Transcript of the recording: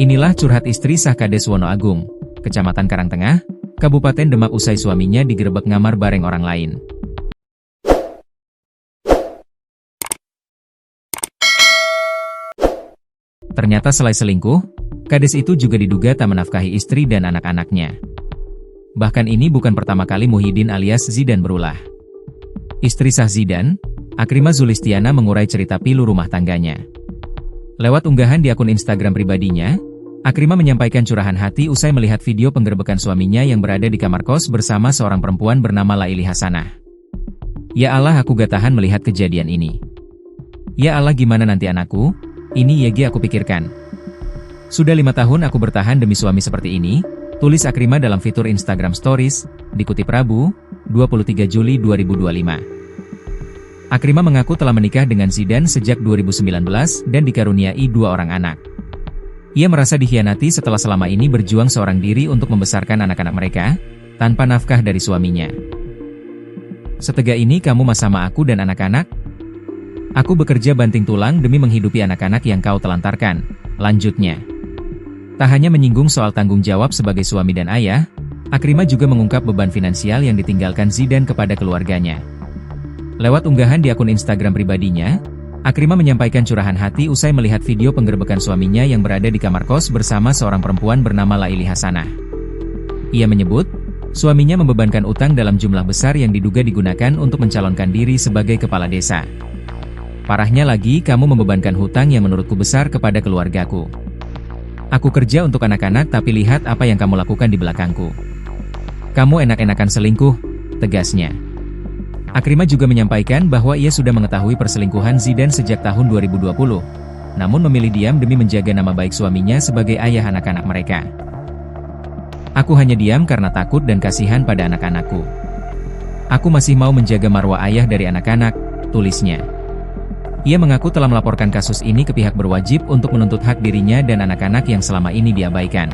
Inilah curhat istri sah Kades Wono Agung, Kecamatan Karangtengah, Kabupaten Demak usai suaminya digerebek ngamar bareng orang lain. Ternyata selain selingkuh, Kades itu juga diduga tak menafkahi istri dan anak-anaknya. Bahkan ini bukan pertama kali Muhyiddin alias Zidan berulah. Istri sah Zidan, Akrima Zulistiana mengurai cerita pilu rumah tangganya. Lewat unggahan di akun Instagram pribadinya, Akrima menyampaikan curahan hati usai melihat video penggerebekan suaminya yang berada di kamar kos bersama seorang perempuan bernama Laili Hasanah. Ya Allah, aku gak tahan melihat kejadian ini. Ya Allah, gimana nanti anakku? Ini YG aku pikirkan. Sudah 5 tahun aku bertahan demi suami seperti ini, tulis Akrima dalam fitur Instagram Stories, dikutip Rabu, 23 Juli 2025. Akrima mengaku telah menikah dengan Zidan sejak 2019 dan dikaruniai 2 orang anak. Ia merasa dikhianati setelah selama ini berjuang seorang diri untuk membesarkan anak-anak mereka, tanpa nafkah dari suaminya. Setega ini kamu mas sama aku dan anak-anak? Aku bekerja banting tulang demi menghidupi anak-anak yang kau telantarkan, lanjutnya. Tak hanya menyinggung soal tanggung jawab sebagai suami dan ayah, Akrima juga mengungkap beban finansial yang ditinggalkan Zidan kepada keluarganya. Lewat unggahan di akun Instagram pribadinya, Akrima menyampaikan curahan hati usai melihat video penggerebekan suaminya yang berada di kamar kos bersama seorang perempuan bernama Laili Hasanah. Ia menyebut, suaminya membebankan utang dalam jumlah besar yang diduga digunakan untuk mencalonkan diri sebagai kepala desa. Parahnya lagi, kamu membebankan hutang yang menurutku besar kepada keluargaku. Aku kerja untuk anak-anak tapi lihat apa yang kamu lakukan di belakangku. Kamu enak-enakan selingkuh, tegasnya. Akrima juga menyampaikan bahwa ia sudah mengetahui perselingkuhan Zidan sejak tahun 2020, namun memilih diam demi menjaga nama baik suaminya sebagai ayah anak-anak mereka. Aku hanya diam karena takut dan kasihan pada anak-anakku. Aku masih mau menjaga marwah ayah dari anak-anak, tulisnya. Ia mengaku telah melaporkan kasus ini ke pihak berwajib untuk menuntut hak dirinya dan anak-anak yang selama ini diabaikan.